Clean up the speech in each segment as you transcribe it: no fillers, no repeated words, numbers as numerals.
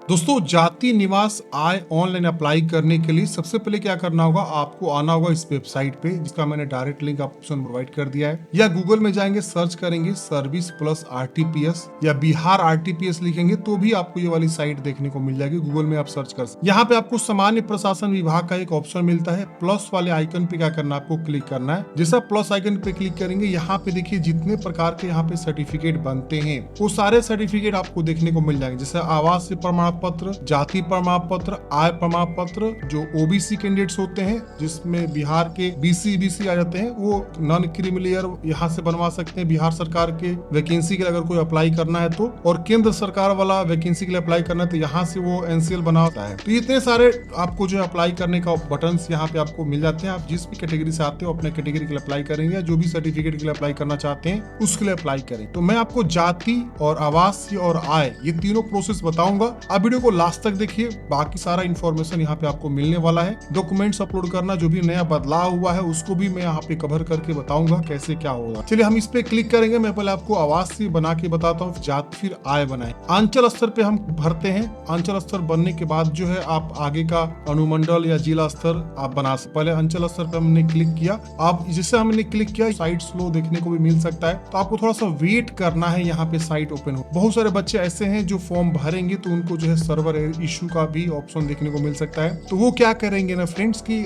दोस्तों, जाति निवास आय ऑनलाइन अप्लाई करने के लिए सबसे पहले क्या करना होगा, आपको आना होगा इस वेबसाइट पे जिसका मैंने डायरेक्ट लिंक ऑप्शन प्रोवाइड कर दिया है। या गूगल में जाएंगे, सर्च करेंगे सर्विस प्लस आरटीपीएस या बिहार आरटीपीएस लिखेंगे तो भी आपको ये वाली साइट देखने को मिल जाएगी। गूगल में आप सर्च कर सकते। यहाँ पे आपको सामान्य प्रशासन विभाग का एक ऑप्शन मिलता है। प्लस वाले आइकन पे क्या करना है, आपको क्लिक करना है। जैसा प्लस आइकन पे क्लिक करेंगे, यहाँ पे देखिए जितने प्रकार के यहाँ पे सर्टिफिकेट बनते हैं वो सारे सर्टिफिकेट आपको देखने को मिल जाएंगे। जैसे आवास प्रमाण पत्र, जाति प्रमाण पत्र, आय प्रमाण पत्र, जो ओबीसी कैंडिडेट्स होते हैं जिसमें बिहार के बीसी आ जाते हैं, वो नॉन क्रीमिलियर यहाँ से बनवा सकते हैं। बिहार सरकार के वैकेंसी के लिए अगर कोई अप्लाई करना है तो, और केंद्र सरकार वाला वैकेंसी के लिए अप्लाई करना है तो यहाँ से वो एनसीएल बनाता है। तो इतने सारे आपको जो अप्लाई करने का बटन यहाँ पे आपको मिल जाते हैं। आप जिस भी कैटेगरी से आते हो अपने कैटेगरी के लिए अप्लाई करेंगे, जो भी सर्टिफिकेट के लिए अप्लाई करना चाहते हैं उसके लिए अप्लाई करें। तो मैं आपको जाति और आवास और आय ये तीनों प्रोसेस बताऊंगा। आप वीडियो को लास्ट तक देखिए, बाकी सारा इन्फॉर्मेशन यहाँ पे आपको मिलने वाला है। डॉक्यूमेंट्स अपलोड करना, जो भी नया बदलाव हुआ है उसको भी मैं यहाँ पे कवर करके बताऊंगा कैसे क्या होगा। चलिए हम इस पे क्लिक करेंगे। मैं पहले आपको आवास से बना के बताता हूँ, जाति फिर आय बनाए। अंचल स्तर पे हम भरते हैं। अंचल स्तर बनने के बाद जो है आप आगे का अनुमंडल या जिला स्तर आप बना सकते। पहले अंचल स्तर पे हमने क्लिक किया। आप जैसे हमने क्लिक किया, साइट स्लो देखने को भी मिल सकता है, तो आपको थोड़ा सा वेट करना है। यहाँ पे साइट ओपन हो। बहुत सारे बच्चे ऐसे हैं जो फॉर्म भरेंगे तो उनको जो है सर्वर इशू का भी ऑप्शन देखने को मिल सकता है। तो वो क्या करेंगे ना फ्रेंड्स की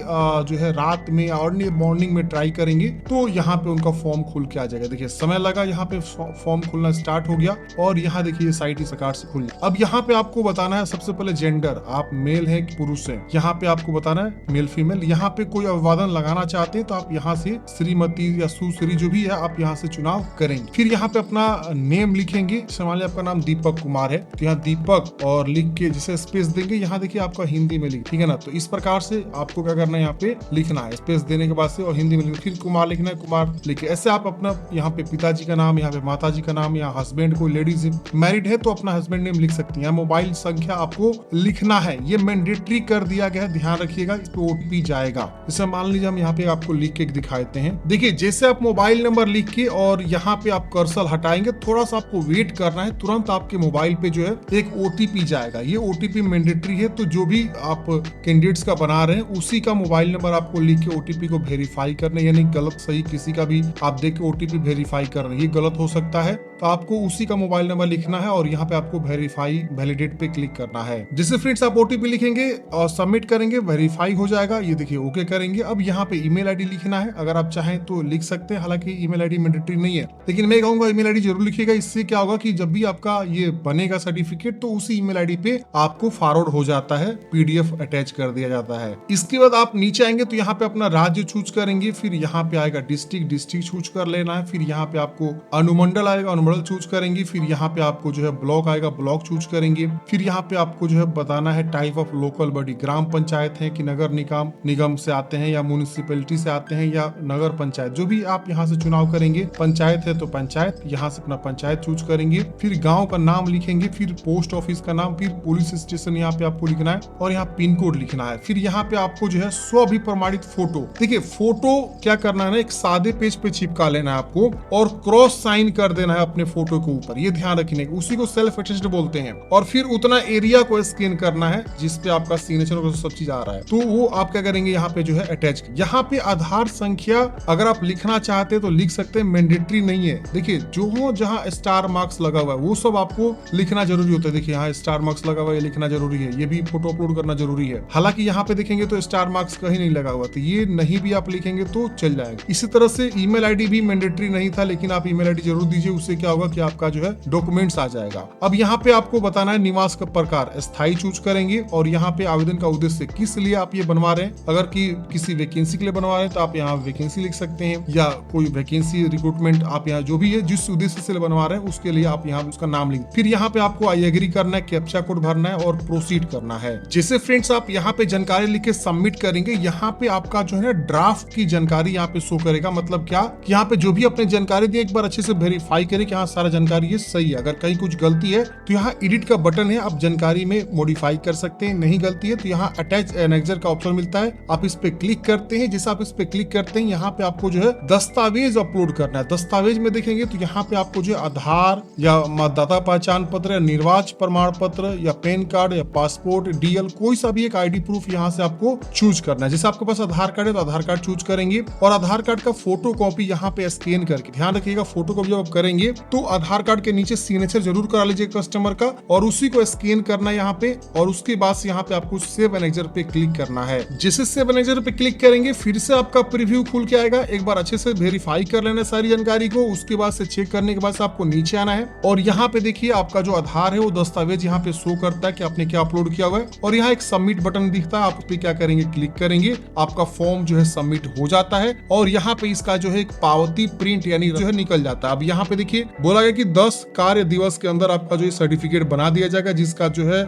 जो है रात में या अर्ली मॉर्निंग में ट्राई करेंगे तो यहाँ पे उनका फॉर्म खुल के आ जाएगा। देखिए समय लगा, यहाँ पे फॉर्म खुलना स्टार्ट हो गया और यहाँ देखिए साइट इस प्रकार से खुल। अब यहाँ पे आपको बताना है सबसे पहले जेंडर, आप मेल है कि पुरुष है। यहाँ पे आपको बताना है मेल फीमेल। यहाँ पे कोई अभिवादन लगाना चाहते हैं तो आप यहाँ से श्रीमती या सुश्री जो भी है आप यहाँ से चुनाव करेंगे। फिर यहाँ पे अपना नेम लिखेंगे। मान लीजिए आपका नाम दीपक कुमार है तो यहाँ दीपक और लिख के जैसे स्पेस देंगे, यहाँ देखिए आपका हिंदी में लिख, ठीक है ना। तो इस प्रकार से आपको क्या करना है, यहाँ पे लिखना है स्पेस देने के बाद से और हिंदी में लिखना। फिर कुमार लिखना है, कुमार लिखे। ऐसे आप अपना यहाँ पे पिताजी का नाम, यहाँ पे माताजी का नाम, या हस्बैंड कोई लेडीज मैरिड है तो अपना हस्बैंड नेम लिख सकती है। मोबाइल संख्या आपको लिखना है, ये मैंडेटरी कर दिया गया है, ध्यान रखिएगा। इस पे ओटीपी जाएगा। जैसे मान लीजिए हम यहाँ पे आपको लिख के दिखाते हैं। देखिए जैसे आप मोबाइल नंबर लिख के और यहाँ पे आप कर्सर हटाएंगे, थोड़ा सा आपको वेट करना है, तुरंत आपके मोबाइल पे जो है एक ओटीपी जाएगा। ये ओटीपी मैंडेटरी है, तो जो भी आप कैंडिडेट्स का बना रहे हैं उसी का मोबाइल नंबर आपको लिख के ओटीपी को वेरीफाई करना है। यानी गलत सही किसी का भी आप देख के ओटीपी वेरीफाई कर रहे हैं, ये गलत हो सकता है। तो आपको उसी का मोबाइल नंबर लिखना है और यहाँ पे आपको वेरीफाई वैलिडेट पे क्लिक करना है। जैसे फ्रेंड्स आप ओटीपी लिखेंगे और सबमिट करेंगे, वेरीफाई हो जाएगा। ये देखिए ओके करेंगे। अब यहाँ पे ईमेल आईडी लिखना है। अगर आप चाहें तो लिख सकते हैं, हालांकि ईमेल आईडी मैंडेटरी नहीं है, लेकिन मैं कहूंगा ईमेल आईडी जरूर लिखिएगा। इससे क्या होगा कि जब भी आपका ये बनेगा सर्टिफिकेट तो उसी ईमेल आईडी पे आपको फॉरवर्ड हो जाता है, पीडीएफ अटैच कर दिया जाता है। इसके बाद आप नीचे आएंगे तो यहाँ पे अपना राज्य चूज करेंगे। फिर यहाँ पे आएगा डिस्ट्रिक्ट चूज कर लेना है। फिर यहाँ पे आपको अनुमंडल आएगा, अनुमंडल चूज करेंगे। फिर यहाँ पे आपको जो है ब्लॉक आएगा, ब्लॉक चूज करेंगे। फिर यहाँ पे आपको जो है बताना है टाइप ऑफ लोकल बॉडी, ग्राम पंचायत है कि नगर निगम से आते हैं या म्युनिसिपैलिटी से आते हैं या नगर पंचायत, जो भी आप यहाँ से चुनाव करेंगे। पंचायत है तो पंचायत, यहाँ से अपना पंचायत चूज करेंगे। फिर गाँव का नाम लिखेंगे, फिर पोस्ट ऑफिस का नाम, फिर पुलिस स्टेशन यहाँ पे आपको लिखना है और यहाँ पिन कोड लिखना है। फिर यहाँ पे आपको जो है स्वअभिप्रमाणित फोटो, देखिए फोटो क्या करना है ना, एक सादे पेज पे चिपका लेना है आपको और क्रॉस साइन कर देना है अपने फोटो के ऊपर, ये ध्यान रखने का। उसी को सेल्फ अटेस्टेड बोलते हैं। और फिर उतना एरिया को स्कैन करना है जिसपे आपका सिग्नेचर और सब चीज आ रहा है, तो वो आप क्या करेंगे यहाँ पे जो है अटैच। यहाँ पे आधार संख्या अगर आप लिखना चाहते हैं तो लिख सकते हैं, मैंडेटरी नहीं है। देखिए जो हो जहाँ स्टार मार्क्स लगा हुआ है वो सब आपको लिखना जरूरी होता है। देखिए यहाँ स्टार मार्क्स लगा हुआ है, लिखना जरूरी है। ये भी फोटो अपलोड करना जरूरी है। हालांकि यहाँ पे देखेंगे तो स्टार मार्क्स कहीं नहीं लगा हुआ, तो ये नहीं भी आप लिखेंगे तो चल जाएगा। इसी तरह से ईमेल आईडी भी मैंडेटरी नहीं था, लेकिन आप ईमेल आईडी जरूर दीजिए। उससे क्या होगा कि आपका जो है डॉक्यूमेंट्स आ जाएगा। अब यहाँ पे आपको बताना है निवास का प्रकार, स्थायी चूज करेंगे। और यहाँ पे आवेदन का उद्देश्य, किस लिए आप ये बनवा रहे हैं। अगर कि किसी वैकेंसी के लिए बनवा रहे हैं तो आप यहाँ वैकेंसी लिख सकते हैं, या कोई वैकेंसी रिक्रूटमेंट आप यहाँ जो भी है जिस उद्देश्य से बनवा रहे हैं उसके लिए आप यहाँ उसका नाम लिख। फिर यहाँ पे आपको आई एग्री करना है, कैप्चा कोड भरना है और प्रोसीड करना है। जैसे फ्रेंड्स आप यहाँ पे जानकारी लिख के सबमिट करेंगे, यहाँ पे आपका जो है ना ड्राफ्ट की जानकारी यहाँ पे शो करेगा। मतलब क्या, यहाँ पे जो भी अपने जानकारी दी एक बार अच्छे से वेरीफाई करें कि हाँ सारा जानकारी ये सही है। अगर कहीं कुछ गलती है तो यहाँ एडिट का बटन है, आप जानकारी में मॉडिफाई कर सकते हैं। नहीं गलती है तो यहाँ अटैच एनेक्सर का ऑप्शन मिलता है, आप इस पे क्लिक करते हैं। जैसे आप इस पे क्लिक करते हैं यहाँ पे आपको जो है दस्तावेज अपलोड करना है। दस्तावेज में देखेंगे तो यहाँ पे आपको जो आधार या मतदाता पहचान पत्र या निर्वाचन प्रमाण पत्र या पैन कार्ड या पासपोर्ट, डीएल, कोई सा भी एक आईडी प्रूफ यहाँ से आपको चूज करना है। जैसे आपके पास आधार कार्ड है तो आधार कार्ड चूज करेंगे और आधार कार्ड का फोटो कॉपी यहाँ पे स्कैन करके, ध्यान रखिएगा फोटो कॉपी जब आप करेंगे तो आधार कार्ड के नीचे सिग्नेचर जरूर करा लीजिए कस्टमर का और उसी को स्कैन करना है यहाँ पे। और उसके बाद से यहाँ पे आपको सेव एनेक्सर पे क्लिक करना है। जैसे सेव एनेक्सर पे क्लिक करेंगे फिर से आपका प्रीव्यू खुल के आएगा। एक बार अच्छे से वेरीफाई कर लेना सारी जानकारी को, उसके बाद से चेक करने के बाद से आपको नीचे आना है और यहाँ पे देखिए आपका जो आधार है वो दस्तावेज यहाँ पे शो करता है कि आपने क्या अपलोड किया हुआ है और यहाँ एक सबमिट बटन दिखता है, आप उस पे क्या करेंगे क्लिक करेंगे, आपका फॉर्म जो है सबमिट हो जाता है और यहाँ पे इसका जो है एक पावती प्रिंट यानी जो है निकल जाता है। अब यहाँ पे देखिए बोला गया कि 10 कार्य दिवस के अंदर आपका जो सर्टिफिकेट बना दिया जाएगा, जिसका जो है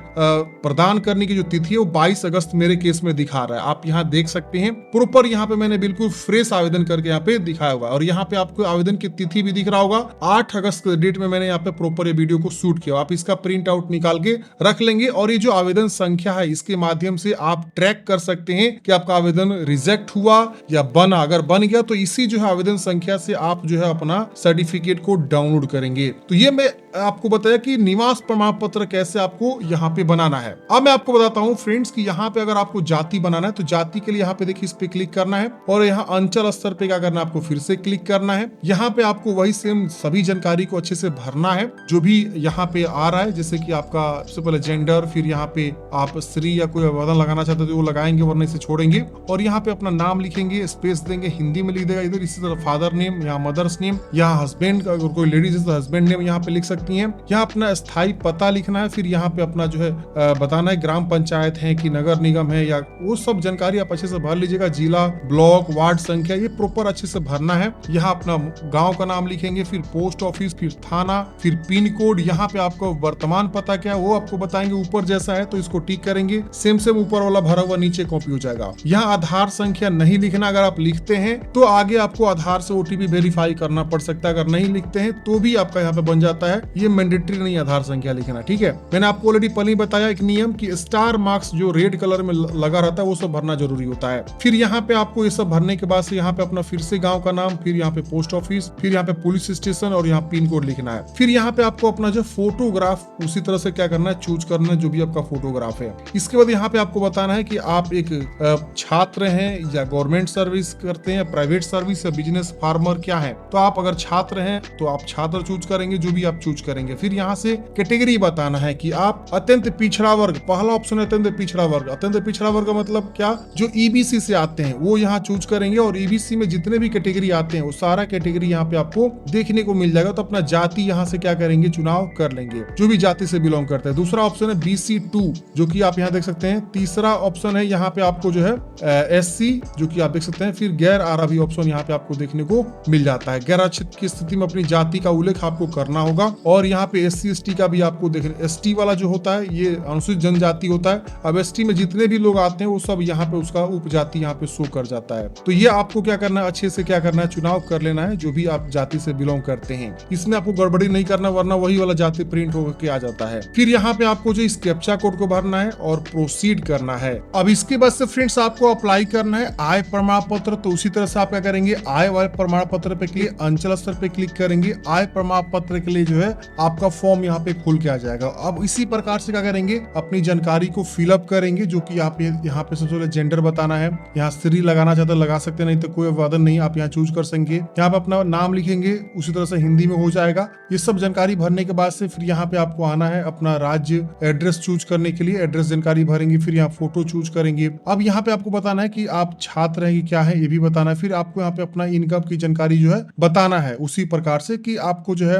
प्रदान करने की जो तिथि है वो 22 अगस्त मेरे केस में दिखा रहा है। आप यहाँ देख सकते हैं प्रॉपर यहाँ पे मैंने बिल्कुल फ्रेश आवेदन करके यहाँ पे दिखाया हुआ और यहाँ पे आपको आवेदन की तिथि भी दिख रहा होगा 8 अगस्त के डेट में मैंने यहाँ पे प्रॉपर ये वीडियो को शूट किया। आप इसका प्रिंट आउट निकाल के रख लेंगे और ये जो आवेदन संख्या है इसके माध्यम से आप ट्रैक कर सकते हैं कि आपका आवेदन रिजेक्ट हुआ या बना। अगर बन गया तो इसी जो है आवेदन संख्या से आप जो है अपना सर्टिफिकेट को डाउनलोड करेंगे। तो ये मैं आपको बताया कि निवास प्रमाण पत्र कैसे आपको यहाँ पे बनाना है। अब मैं आपको बताता हूँ फ्रेंड्स कि यहाँ पे अगर आपको जाति बनाना है तो जाति के लिए यहाँ पे देखिए इस पे क्लिक करना है और यहाँ अंचल स्तर पे क्या करना है आपको फिर से क्लिक करना है। यहाँ पे आपको वही सेम सभी जानकारी को अच्छे से भरना है जो भी यहाँ पे आ रहा है, जैसे कि आपका सबसे पहले जेंडर, फिर यहाँ पे आप स्त्री या कोई आवेदन लगाना चाहते तो वो लगाएंगे वरना इसे छोड़ेंगे और यहाँ पे अपना नाम लिखेंगे, स्पेस देंगे, हिंदी में लिख देगा इधर। इसी तरह फादर नेम, यहाँ मदर्स नेम, यहाँ हस्बैंड, अगर कोई लेडीज है तो हस्बैंड नेम यहाँ पे लिख सकती हैं। यहाँ अपना स्थायी पता लिखना है, फिर यहाँ पे अपना जो है बताना है ग्राम पंचायत है कि नगर निगम है या वो सब जानकारी आप अच्छे से भर लीजिएगा। जिला, ब्लॉक, वार्ड संख्या ये प्रॉपर अच्छे से भरना है। यहाँ अपना गांव का नाम लिखेंगे, फिर पोस्ट ऑफिस, फिर थाना, फिर पिन कोड। यहाँ पे आपको वर्तमान पता क्या है वो आपको बताएंगे, ऊपर जैसा है तो इसको टिक करेंगे, सेम ऊपर वाला भरा हुआ नीचे कॉपी हो जाएगा। यहाँ आधार संख्या नहीं लिखना, अगर आप लिखते हैं तो आगे आपको आधार से ओटीपी वेरीफाई करना पड़ सकता है, अगर नहीं लिखते हैं तो भी आपका यहाँ पे बन जाता है। ये मैंडेटरी नहीं आधार संख्या लिखना, ठीक है। मैंने आपको ऑलरेडी पहले ही बताया एक नियम कि स्टार मार्क्स जो रेड कलर में लगा रहता है वो सब भरना जरूरी होता है। फिर यहाँ पे आपको ये सब भरने के बाद से यहाँ पे अपना फिर से गांव का नाम, फिर यहाँ पे पोस्ट ऑफिस, फिर यहाँ पे पुलिस स्टेशन और यहाँ पिन कोड लिखना है। फिर यहाँ पे आपको अपना जो फोटोग्राफ उसी तरह से क्या करना है चूज करना है जो भी आपका फोटोग्राफ है। इसके बाद यहाँ पे आपको बताना है कि आप एक छात्र हैं या गवर्नमेंट सर्विस करते हैं, प्राइवेट सर्विस या बिजनेस, फार्मर क्या है। तो आप अगर छात्र हैं तो आप छात्र चूज करेंगे, जो भी आप चूज करेंगे। फिर यहाँ से कैटेगरी बताना है कि आप अत्यंत पिछड़ा वर्ग, पहला ऑप्शन है अत्यंत पिछड़ा वर्ग। अत्यंत पिछड़ा वर्ग का मतलब क्या, जो ईबीसी से आते हैं वो यहाँ चूज करेंगे और ईबीसी में जितने भी कैटेगरी आते हैं वो सारा कैटेगरी यहाँ पे आपको देखने को मिल जाएगा। तो अपना जाति यहाँ से क्या करेंगे चुनाव कर लेंगे, जो भी जाति से बिलोंग करते हैं। दूसरा ऑप्शन है BC2 जो कि आप यहाँ देख सकते हैं। तीसरा ऑप्शन है यहाँ पे आपको जो है SC जो कि आप देख सकते हैं। फिर गैर आरक्षित ऑप्शन यहाँ पे आपको देखने को मिल जाता है। गैर आरक्षित की स्थिति में अपनी जाति का उल्लेख आपको करना होगा और यहाँ पे SC ST का भी आपको देखना। ST वाला जो होता है ये अनुसूचित जनजाति होता है। अब ST में जितने भी लोग आते हैं वो सब यहाँ पे उसका उपजाति यहाँ पे शो कर जाता है। तो ये आपको क्या करना है, अच्छे से क्या करना है, चुनाव कर लेना है जो भी आप जाति से बिलोंग करते हैं। इसमें आपको गड़बड़ी नहीं करना वरना वही वाला जाति प्रिंट होकर के आ जाता है। फिर यहाँ पे आपको जो इस कैप्चा कोड को भरना है और प्रोसीड करना है। अब इसके बाद से फ्रेंड्स आपको अप्लाई करना है आय प्रमाण पत्र। तो उसी तरह से आप क्या करेंगे, आय वाले प्रमाण पत्र पे क्लिक, अंचल स्तर पे क्लिक करेंगे। आय प्रमाण पत्र के लिए जो है आपका फॉर्म यहाँ पे खुल के आ जाएगा। अब इसी प्रकार से क्या करेंगे, अपनी जानकारी को फिलअप करेंगे जो कि आप यहाँ पे सबसे पहले जेंडर बताना है। यहाँ स्त्री लगाना चाहते लगा सकते, नहीं तो कोई वादन नहीं, आप यहाँ चूज कर सकेंगे। यहाँ पे अपना नाम लिखेंगे, उसी तरह से हिंदी में हो जाएगा। ये सब जानकारी भरने के बाद से फिर यहाँ पे आपको आना है अपना राज्य, एड्रेस चूज करने के लिए एड्रेस जानकारी भरेंगे। फिर यहाँ फोटो चूज करेंगे। अब यहाँ पे आपको बताना है कि आप छात्र हैं कि क्या है, ये भी बताना है। फिर आपको यहाँ पे अपना इनकम की जानकारी जो है बताना है उसी प्रकार से कि आपको जो है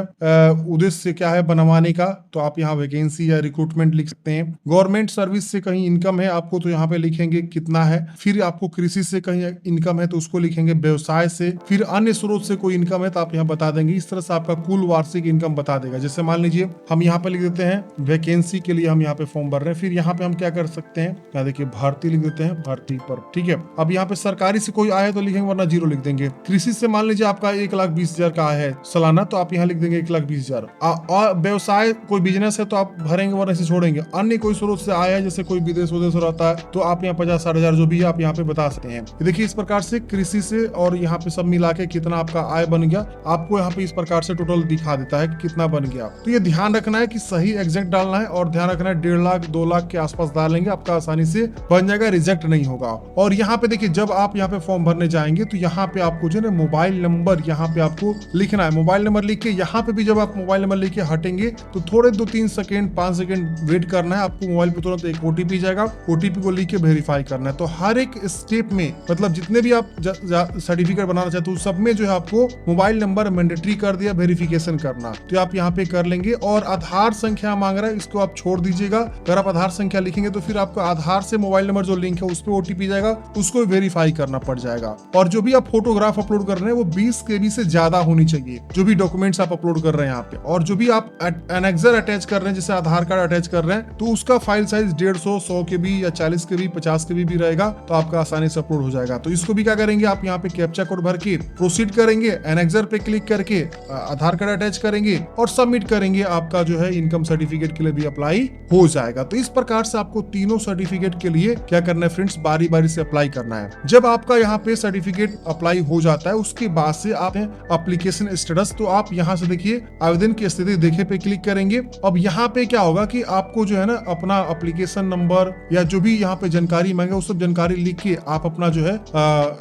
उद्देश्य क्या है बनवाने का। तो आप यहाँ वैकेंसी या रिक्रूटमेंट लिख सकते हैं। गवर्नमेंट सर्विस से कहीं इनकम है आपको तो यहाँ पे लिखेंगे कितना है। फिर आपको कृषि से कहीं इनकम है तो उसको लिखेंगे, व्यवसाय से, फिर अन्य स्रोत से कोई इनकम है तो आप यहाँ बता देंगे। इस तरह से आपका कुल वार्षिक इनकम बता देगा। जैसे मान लीजिए हम यहाँ पे लिख देते हैं वैकेंसी के लिए हम यहाँ पे फॉर्म भर रहे हैं। फिर यहाँ पे हम क्या कर सकते हैं, यहाँ देखिए भर्ती लिख देते हैं, भर्ती पर, ठीक है। अब यहाँ पे सरकारी से कोई आय तो लिखेंगे वरना 0 लिख देंगे। कृषि से मान लीजिए आपका 1,20,000 का आय है सालाना, तो तो आप यहाँ लिख देंगे 1,20,000। और व्यवसाय कोई बिजनेस है तो आप भरेंगे वरना इसे छोड़ेंगे। अन्य कोई स्रोत से आया है जैसे कोई विदेश उदेश रहता है तो आप यहाँ 50-60,000 जो भी है आप यहाँ पे बता सकते हैं। देखिए इस प्रकार से कृषि से और यहाँ पे सब मिला के कितना आपका आय बन गया, आपको यहाँ पे इस प्रकार से टोटल दिखा देता है कि कितना बन गया। तो ये ध्यान रखना है कि सही एग्जैक्ट डालना है और ध्यान रखना है 1.5 लाख 2 लाख के आसपास डालेंगे आपका आसानी से बन जाएगा, रिजेक्ट नहीं होगा। और यहाँ पे देखिए जब आप यहाँ पे फॉर्म भरने जाएंगे तो यहाँ पे आपको जो है मोबाइल नंबर यहाँ पे आपको लिखना है। मोबाइल नंबर लिख के यहाँ पे भी जब आप मोबाइल नंबर लेके हटेंगे तो थोड़े 2-3 सेकंड 5 सेकंड वेट करना है। आपको मोबाइल पे तुरंत एक ओटीपी जाएगा, ओटीपी को लिख के वेरीफाई करना है। तो हर एक स्टेप में मतलब जितने भी आप सर्टिफिकेट बनाना चाहते हो सब में जो है आपको मोबाइल नंबर मैंडेटरी कर दिया वेरिफिकेशन करना, तो आप यहाँ पे कर लेंगे। और आधार संख्या मांग रहा है, इसको आप छोड़ दीजिएगा। अगर आप आधार संख्या लिखेंगे तो फिर आपको आधार से मोबाइल नंबर जो लिंक है उस पर ओटीपी जाएगा, उसको वेरीफाई करना पड़ जाएगा। और जो भी आप फोटोग्राफ अपलोड कर रहे हैं वो 20 KB से ज्यादा होनी चाहिए, जो भी डॉक्यूमेंट्स आप अपलोड कर रहे हैं यहाँ पे। और जो भी आप एनेक्सर अटैच कर रहे हैं जैसे आधार कार्ड अटैच कर रहे हैं तो उसका फाइल साइज 150, 100 KB या 40 KB, 50 KB भी रहेगा, तो आपका आसानी से अपलोड हो जाएगा। तो इसको भी क्या करेंगे आप यहाँ पे कैप्चा कोड भर के प्रोसीड करेंगे, एनेक्सर पे क्लिक करके आधार कार्ड अटैच करेंगे और सबमिट करेंगे। आपका जो है इनकम सर्टिफिकेट के लिए भी अप्लाई हो जाएगा। तो इस प्रकार से आपको तीनों सर्टिफिकेट के लिए क्या करना है फ्रेंड्स, बारी बारी से अप्लाई करना है। जब आपका यहाँ पे सर्टिफिकेट अप्लाई हो जाता है उसके बाद से आप एप्लीकेशन स्टेटस, तो आप यहाँ से देखिए आवेदन की स्थिति देखे पे क्लिक करेंगे। अब यहाँ पे क्या होगा कि आपको जो है ना अपना एप्लीकेशन नंबर या जो भी यहाँ पे जानकारी मांगे वो सब जानकारी लिख के आप अपना जो है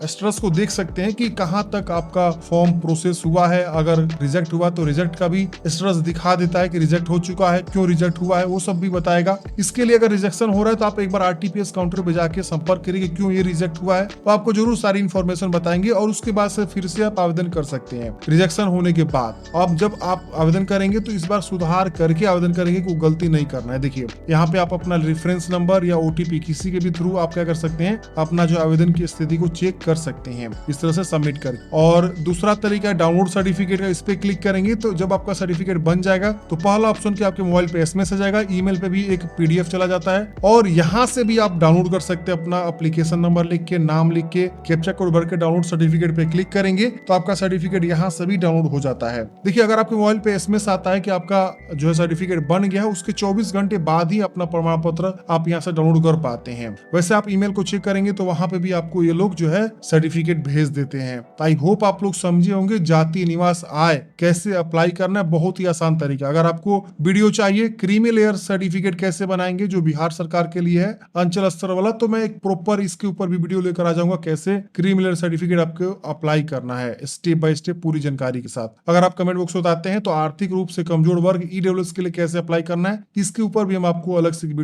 स्टेटस को देख सकते हैं कि कहाँ तक आपका फॉर्म प्रोसेस हुआ है। अगर रिजेक्ट हुआ तो रिजेक्ट का भी स्टेटस दिखा देता है कि रिजेक्ट हो चुका है, क्यों रिजेक्ट हुआ है वो सब भी बताएगा। इसके लिए अगर रिजेक्शन हो रहा है तो आप एक बार RTPS काउंटर पे जाके संपर्क करिए क्यों ये रिजेक्ट हुआ है, तो आपको जरूर सारी इन्फॉर्मेशन बताएंगे और उसके बाद से फिर से आप आवेदन कर सकते हैं। रिजेक्शन होने के बाद अब जब आप आवेदन करेंगे तो इस बार सुधार करके आवेदन करेंगे, कोई गलती नहीं करना है। देखिए यहाँ पे आप अपना रेफरेंस नंबर या OTP किसी के भी थ्रू आप क्या कर सकते हैं, अपना जो आवेदन की स्थिति को चेक कर सकते हैं इस तरह से सबमिट कर। और दूसरा तरीका है डाउनलोड सर्टिफिकेट का, इस पे क्लिक करेंगे तो जब आपका सर्टिफिकेट बन जाएगा तो पहला ऑप्शन के आपके मोबाइल पे SMS आ जाएगा, ईमेल पे भी एक PDF चला जाता है और यहाँ से भी आप डाउनलोड कर सकते हैं। अपना एप्लीकेशन नंबर लिख के, नाम लिख के, कैप्चा कोड भर के डाउनलोड सर्टिफिकेट पे क्लिक करेंगे तो आपका सर्टिफिकेट यहाँ से भी डाउनलोड हो जाता है। देखिए अगर आपके मोबाइल पे SMS आता है कि आपका जो है सर्टिफिकेट बन गया है, उसके 24 घंटे बाद ही अपना प्रमाण पत्र आप यहाँ से डाउनलोड कर पाते हैं। वैसे आप ईमेल को चेक करेंगे तो वहां पे भी आपको ये लोग जो है सर्टिफिकेट भेज देते हैं। तो आई होप आप लोग समझे होंगे जाति निवास आय कैसे अप्लाई करना है, बहुत ही आसान तरीका। अगर आपको वीडियो चाहिए क्रीमी लेयर सर्टिफिकेट कैसे बनाएंगे जो बिहार सरकार के लिए है अंचल स्तर वाला, तो मैं एक प्रॉपर इसके ऊपर भी वीडियो लेकर आ जाऊंगा कैसे क्रीमी लेयर सर्टिफिकेट आपको अप्लाई करना है स्टेप बाय स्टेप पूरी जानकारी के साथ। अगर आप कमेंट बॉक्स में बताते हैं तो आर्थिक रूप से कमजोर वर्ग EWS के लिए कैसे अप्लाई करना है, इसके ऊपर भी हम आपको अलग से वीडियो